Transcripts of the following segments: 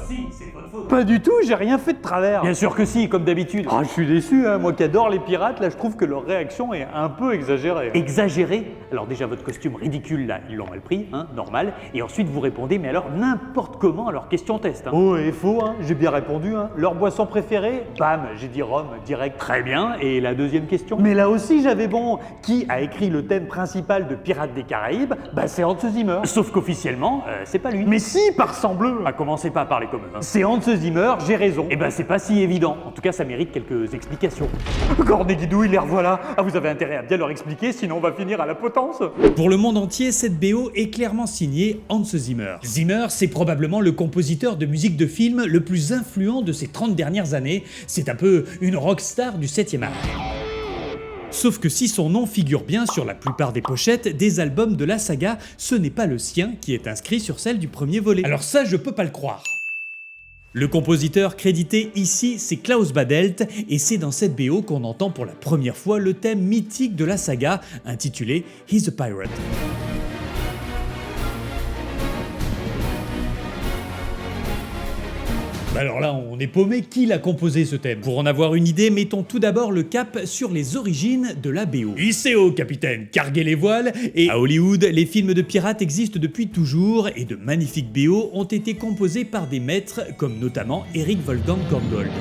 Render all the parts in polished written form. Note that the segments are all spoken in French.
si, c'est votre faute. Pas du tout, j'ai rien fait de travers. Bien sûr que si, comme d'habitude. Ah, je suis déçu, hein. Moi qui adore les pirates, là je trouve que leur réaction est un peu exagérée. Exagéré? Alors déjà votre costume ridicule là, ils l'ont mal pris, hein, normal. Et ensuite vous répondez, mais alors n'importe comment à leur question test. Hein. Oh, et faux, hein. J'ai bien répondu. Hein. Leur boisson préférée? Bam, j'ai dit rhum, direct. Très bien, et la deuxième question? Mais là aussi j'avais bon. Qui a écrit le thème principal de Pirates des Caraïbes? Bah c'est Hans Zimmer. Sauf qu'officiellement, c'est pas lui. Mais si, par sang bleu. Ah, commencez pas à parler comme eux. Hein. C'est Hans Zimmer, j'ai raison. Eh ben c'est pas si évident. En tout cas, ça mérite quelques explications. Cornet Guidouille, les revoilà. Ah, vous avez intérêt à bien leur expliquer, sinon on va finir à la potence. Pour le monde entier, cette BO est clairement signée Hans Zimmer. Zimmer, c'est probablement le compositeur de musique de film le plus influent de ces 30 dernières années. C'est un peu une rockstar du 7e art. Sauf que si son nom figure bien sur la plupart des pochettes des albums de la saga, ce n'est pas le sien qui est inscrit sur celle du premier volet. Alors ça, je peux pas le croire. Le compositeur crédité ici, c'est Klaus Badelt, et c'est dans cette BO qu'on entend pour la première fois le thème mythique de la saga, intitulé He's a Pirate. Alors là, on est paumé, qui l'a composé ce thème? Pour en avoir une idée, mettons tout d'abord le cap sur les origines de la BO. Hissez haut, capitaine, carguez les voiles, et à Hollywood, les films de pirates existent depuis toujours, et de magnifiques BO ont été composés par des maîtres, comme notamment Eric Wolfgang Korngold.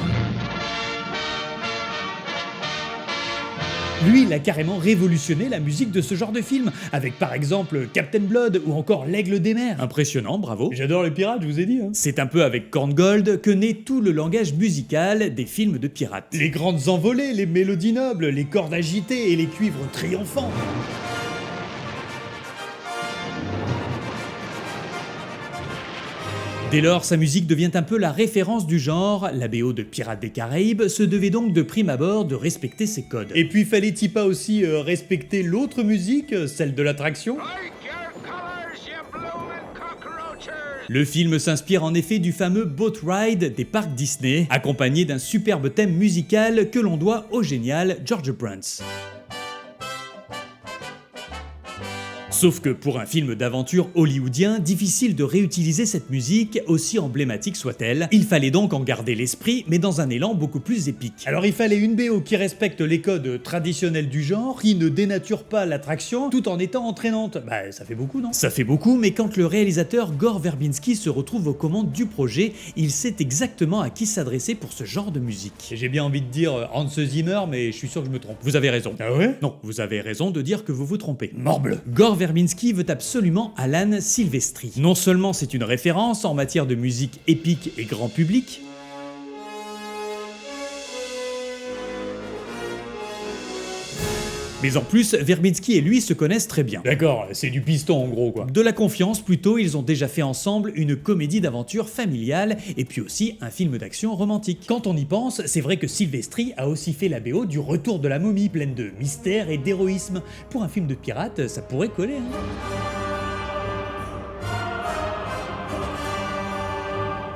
Lui, il a carrément révolutionné la musique de ce genre de film, avec par exemple Captain Blood ou encore L'Aigle des Mers. Impressionnant, bravo. J'adore les pirates, je vous ai dit. Hein. C'est un peu avec Korngold que naît tout le langage musical des films de pirates. Les grandes envolées, les mélodies nobles, les cordes agitées et les cuivres triomphants. Dès lors, sa musique devient un peu la référence du genre, la BO de Pirates des Caraïbes se devait donc de prime abord de respecter ses codes. Et puis fallait-il pas aussi respecter l'autre musique, celle de l'attraction ? Le film s'inspire en effet du fameux Boat Ride des parcs Disney, accompagné d'un superbe thème musical que l'on doit au génial George Bruns. Sauf que pour un film d'aventure hollywoodien, difficile de réutiliser cette musique, aussi emblématique soit-elle. Il fallait donc en garder l'esprit, mais dans un élan beaucoup plus épique. Alors il fallait une BO qui respecte les codes traditionnels du genre, qui ne dénature pas l'attraction, tout en étant entraînante. Bah ça fait beaucoup, non? Ça fait beaucoup, mais quand le réalisateur Gore Verbinski se retrouve aux commandes du projet, il sait exactement à qui s'adresser pour ce genre de musique. J'ai bien envie de dire Hans Zimmer, mais je suis sûr que je me trompe. Vous avez raison. Ah ouais? Non, vous avez raison de dire que vous vous trompez. Morbleu. Gore Verbinski veut absolument Alan Silvestri. Non seulement c'est une référence en matière de musique épique et grand public, mais en plus, Verbinski et lui se connaissent très bien. D'accord, c'est du piston en gros quoi. De la confiance plutôt, ils ont déjà fait ensemble une comédie d'aventure familiale et puis aussi un film d'action romantique. Quand on y pense, c'est vrai que Silvestri a aussi fait la BO du Retour de la momie, pleine de mystère et d'héroïsme. Pour un film de pirate, ça pourrait coller, hein.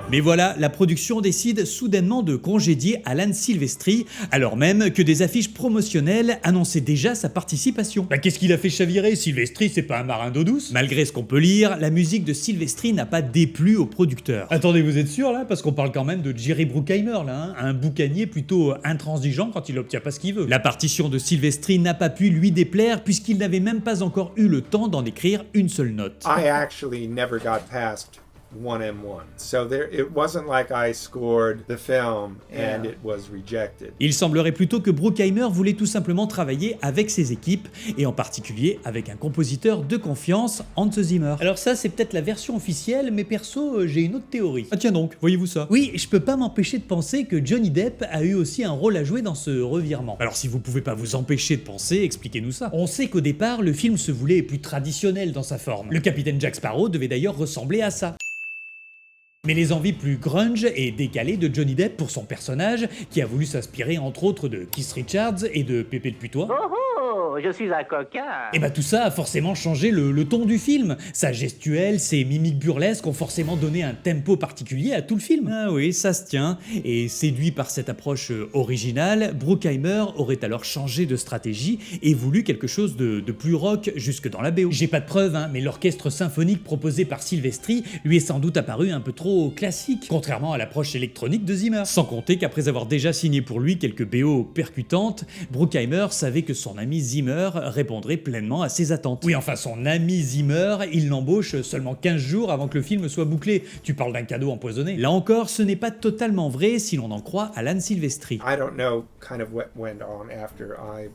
Mais voilà, la production décide soudainement de congédier Alan Silvestri, alors même que des affiches promotionnelles annonçaient déjà sa participation. Bah qu'est-ce qu'il a fait chavirer? Silvestri, c'est pas un marin d'eau douce? Malgré ce qu'on peut lire, la musique de Silvestri n'a pas déplu aux producteurs. Attendez, vous êtes sûr là? Parce qu'on parle quand même de Jerry Bruckheimer là, hein, un boucanier plutôt intransigeant quand il obtient pas ce qu'il veut. La partition de Silvestri n'a pas pu lui déplaire puisqu'il n'avait même pas encore eu le temps d'en écrire une seule note. I actually never got past 1M1. So it wasn't like I scored the film and it was rejected. Il semblerait plutôt que Bruckheimer voulait tout simplement travailler avec ses équipes, et en particulier avec un compositeur de confiance, Hans Zimmer. Alors ça, c'est peut-être la version officielle, mais perso, j'ai une autre théorie. Ah tiens donc, voyez-vous ça? Oui, je peux pas m'empêcher de penser que Johnny Depp a eu aussi un rôle à jouer dans ce revirement. Alors si vous pouvez pas vous empêcher de penser, expliquez-nous ça. On sait qu'au départ, le film se voulait plus traditionnel dans sa forme. Le capitaine Jack Sparrow devait d'ailleurs ressembler à ça. Mais les envies plus grunge et décalées de Johnny Depp pour son personnage, qui a voulu s'inspirer entre autres de Keith Richards et de Pépé le Putois, je suis un coquin. Et bah tout ça a forcément changé le ton du film. Sa gestuelle, ses mimiques burlesques ont forcément donné un tempo particulier à tout le film. Ah oui, ça se tient. Et séduit par cette approche originale, Bruckheimer aurait alors changé de stratégie et voulu quelque chose de plus rock jusque dans la BO. J'ai pas de preuves, hein, mais l'orchestre symphonique proposé par Silvestri lui est sans doute apparu un peu trop classique, contrairement à l'approche électronique de Zimmer. Sans compter qu'après avoir déjà signé pour lui quelques BO percutantes, Bruckheimer savait que son ami Zimmer répondrait pleinement à ses attentes. Oui, enfin son ami Zimmer, il l'embauche seulement 15 jours avant que le film soit bouclé. Tu parles d'un cadeau empoisonné. Là encore, ce n'est pas totalement vrai si l'on en croit Alan Silvestri. I don't know kind of what went on after I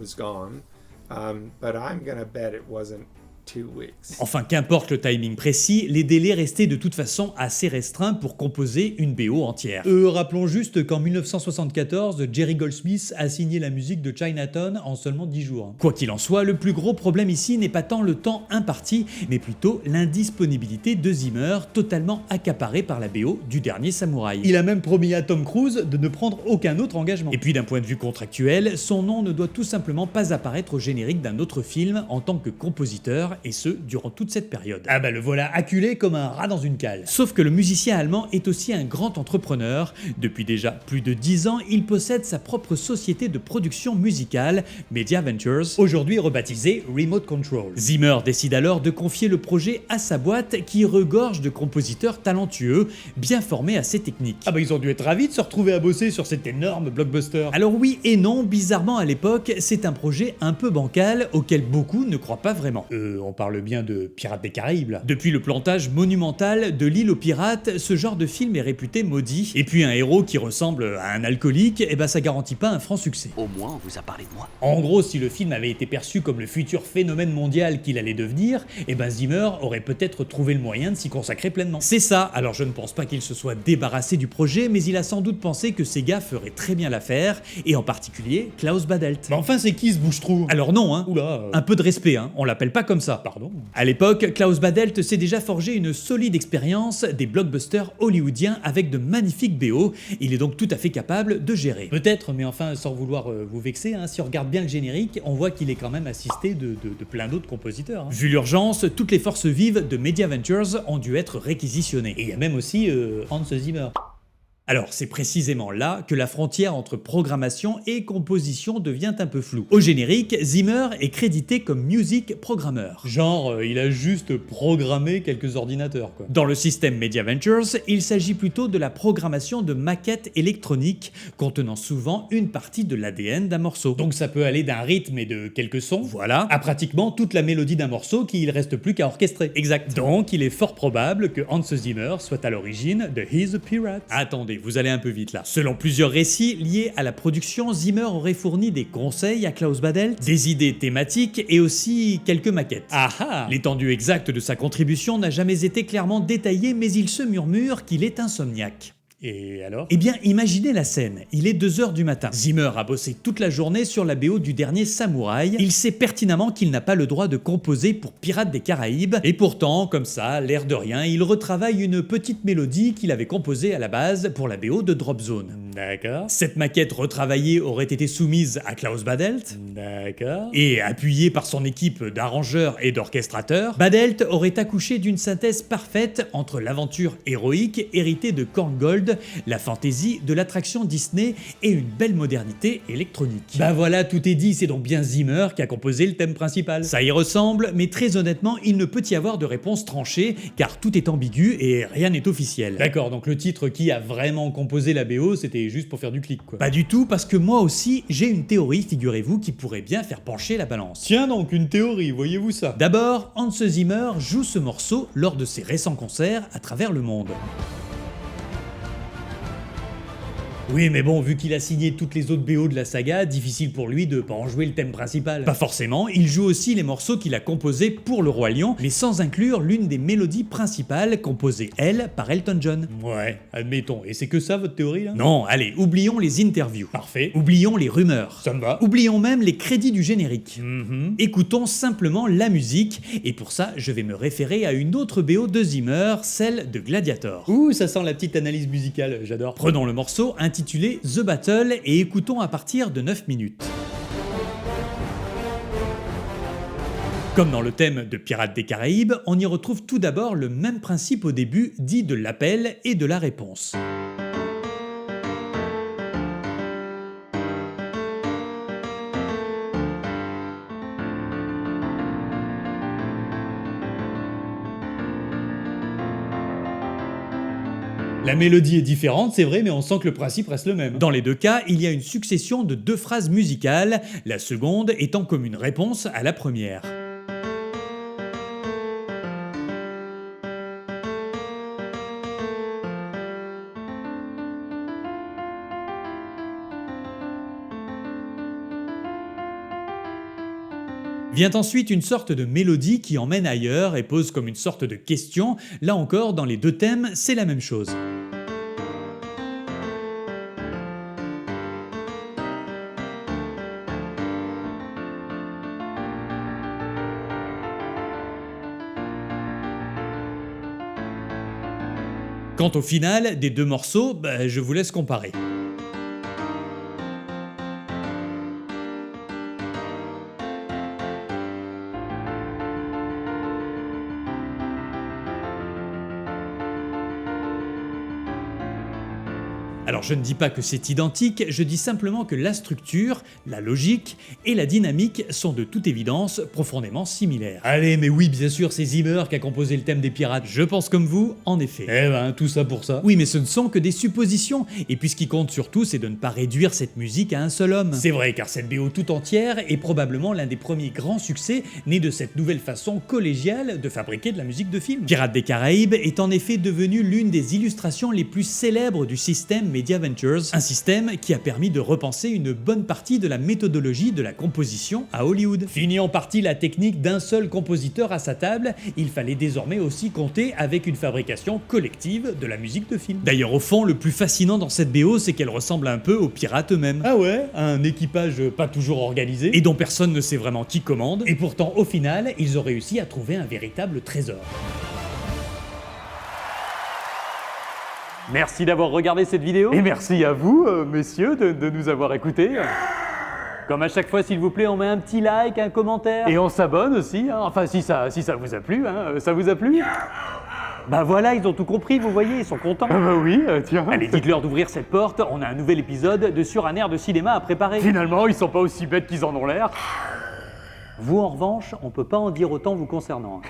was gone, but I'm gonna bet it wasn't 2 weeks. Enfin, qu'importe le timing précis, les délais restaient de toute façon assez restreints pour composer une BO entière. Rappelons juste qu'en 1974, Jerry Goldsmith a signé la musique de Chinatown en seulement 10 jours. Quoi qu'il en soit, le plus gros problème ici n'est pas tant le temps imparti, mais plutôt l'indisponibilité de Zimmer, totalement accaparé par la BO du Dernier Samouraï. Il a même promis à Tom Cruise de ne prendre aucun autre engagement. Et puis d'un point de vue contractuel, son nom ne doit tout simplement pas apparaître au générique d'un autre film en tant que compositeur, et ce, durant toute cette période. Ah bah le voilà acculé comme un rat dans une cale. Sauf que le musicien allemand est aussi un grand entrepreneur. Depuis déjà plus de 10 ans, il possède sa propre société de production musicale, Media Ventures, aujourd'hui rebaptisée Remote Control. Zimmer décide alors de confier le projet à sa boîte qui regorge de compositeurs talentueux, bien formés à ces techniques. Ah bah ils ont dû être ravis de se retrouver à bosser sur cet énorme blockbuster. Alors oui et non, bizarrement à l'époque, c'est un projet un peu bancal auquel beaucoup ne croient pas vraiment. On parle bien de Pirates des Caraïbes là. Depuis le plantage monumental de l'île aux pirates, ce genre de film est réputé maudit. Et puis un héros qui ressemble à un alcoolique, eh ben ça garantit pas un franc succès. Au moins, on vous a parlé de moi. En gros, si le film avait été perçu comme le futur phénomène mondial qu'il allait devenir, eh ben Zimmer aurait peut-être trouvé le moyen de s'y consacrer pleinement. C'est ça, alors je ne pense pas qu'il se soit débarrassé du projet, mais il a sans doute pensé que Sega ferait très bien l'affaire, et en particulier Klaus Badelt. Mais enfin, c'est qui ce bouche-trou? Alors non, hein. Oula, un peu de respect, hein. On l'appelle pas comme ça. Pardon. À l'époque, Klaus Badelt s'est déjà forgé une solide expérience des blockbusters hollywoodiens avec de magnifiques BO. Il est donc tout à fait capable de gérer. Peut-être, mais enfin, sans vouloir vous vexer, hein, si on regarde bien le générique, on voit qu'il est quand même assisté de plein d'autres compositeurs. Hein. Vu l'urgence, toutes les forces vives de Media Ventures ont dû être réquisitionnées. Et il y a même aussi Hans Zimmer. Alors, c'est précisément là que la frontière entre programmation et composition devient un peu floue. Au générique, Zimmer est crédité comme music programmer. Genre, il a juste programmé quelques ordinateurs, quoi. Dans le système Media Ventures, il s'agit plutôt de la programmation de maquettes électroniques contenant souvent une partie de l'ADN d'un morceau. Donc ça peut aller d'un rythme et de quelques sons, voilà, à pratiquement toute la mélodie d'un morceau qu'il reste plus qu'à orchestrer. Exact. Donc, il est fort probable que Hans Zimmer soit à l'origine de He's a Pirate. Attendez, vous allez un peu vite là. Selon plusieurs récits liés à la production, Zimmer aurait fourni des conseils à Klaus Badelt, des idées thématiques et aussi quelques maquettes. Ah ah! L'étendue exacte de sa contribution n'a jamais été clairement détaillée, mais il se murmure qu'il est insomniaque. Et alors? Eh bien, imaginez la scène. Il est 2h du matin. Zimmer a bossé toute la journée sur la BO du Dernier Samouraï. Il sait pertinemment qu'il n'a pas le droit de composer pour Pirates des Caraïbes. Et pourtant, comme ça, l'air de rien, il retravaille une petite mélodie qu'il avait composée à la base pour la BO de Drop Zone. D'accord. Cette maquette retravaillée aurait été soumise à Klaus Badelt. D'accord. Et appuyée par son équipe d'arrangeurs et d'orchestrateurs, Badelt aurait accouché d'une synthèse parfaite entre l'aventure héroïque héritée de Korngold, la fantaisie de l'attraction Disney et une belle modernité électronique. Bah voilà, tout est dit, c'est donc bien Zimmer qui a composé le thème principal. Ça y ressemble, mais très honnêtement, il ne peut y avoir de réponse tranchée, car tout est ambigu et rien n'est officiel. D'accord, donc le titre qui a vraiment composé la BO, c'était juste pour faire du clic, quoi. Pas du tout, parce que moi aussi, j'ai une théorie, figurez-vous, qui pourrait bien faire pencher la balance. Tiens donc, une théorie, voyez-vous ça? D'abord, Hans Zimmer joue ce morceau lors de ses récents concerts à travers le monde. Oui, mais bon, vu qu'il a signé toutes les autres BO de la saga, difficile pour lui de pas en jouer le thème principal. Pas forcément, il joue aussi les morceaux qu'il a composés pour Le Roi Lion, mais sans inclure l'une des mélodies principales composées, elle, par Elton John. Ouais, admettons. Et c'est que ça, votre théorie, là? Non, allez, oublions les interviews. Parfait. Oublions les rumeurs. Ça me va. Oublions même les crédits du générique. Écoutons simplement la musique, et pour ça, je vais me référer à une autre BO de Zimmer, celle de Gladiator. Ouh, ça sent la petite analyse musicale, j'adore. Prenons le morceau, intitulé The Battle et écoutons à partir de 9 minutes. Comme dans le thème de Pirates des Caraïbes, on y retrouve tout d'abord le même principe au début dit de l'appel et de la réponse. La mélodie est différente, c'est vrai, mais on sent que le principe reste le même. Dans les deux cas, il y a une succession de 2 phrases musicales, la seconde étant comme une réponse à la première. Vient ensuite une sorte de mélodie qui emmène ailleurs et pose comme une sorte de question. Là encore, dans les deux thèmes, c'est la même chose. Quant au final des 2 morceaux, je vous laisse comparer. Alors je ne dis pas que c'est identique, je dis simplement que la structure, la logique et la dynamique sont de toute évidence profondément similaires. Allez, mais oui, bien sûr, c'est Zimmer qui a composé le thème des pirates. Je pense comme vous, en effet. Eh ben, tout ça pour ça. Oui, mais ce ne sont que des suppositions, et puis ce qui compte surtout, c'est de ne pas réduire cette musique à un seul homme. C'est vrai, car cette BO tout entière est probablement l'un des premiers grands succès nés de cette nouvelle façon collégiale de fabriquer de la musique de film. Pirates des Caraïbes est en effet devenu l'une des illustrations les plus célèbres du système Media Ventures, un système qui a permis de repenser une bonne partie de la méthodologie de la composition à Hollywood. Fini en partie la technique d'un seul compositeur à sa table, il fallait désormais aussi compter avec une fabrication collective de la musique de film. D'ailleurs au fond, le plus fascinant dans cette BO, c'est qu'elle ressemble un peu aux pirates eux-mêmes. Ah ouais, un équipage pas toujours organisé, et dont personne ne sait vraiment qui commande, et pourtant au final, ils ont réussi à trouver un véritable trésor. Merci d'avoir regardé cette vidéo. Et merci à vous, messieurs, de nous avoir écoutés. Comme à chaque fois, s'il vous plaît, on met un petit like, un commentaire. Et on s'abonne aussi, hein. Enfin si ça vous a plu, hein. Ça vous a plu? Bah voilà, ils ont tout compris, vous voyez, ils sont contents. Ah bah oui, tiens. Allez, dites-leur d'ouvrir cette porte, on a un nouvel épisode de Sur un air de cinéma à préparer. Finalement, ils sont pas aussi bêtes qu'ils en ont l'air. Vous, en revanche, on peut pas en dire autant vous concernant.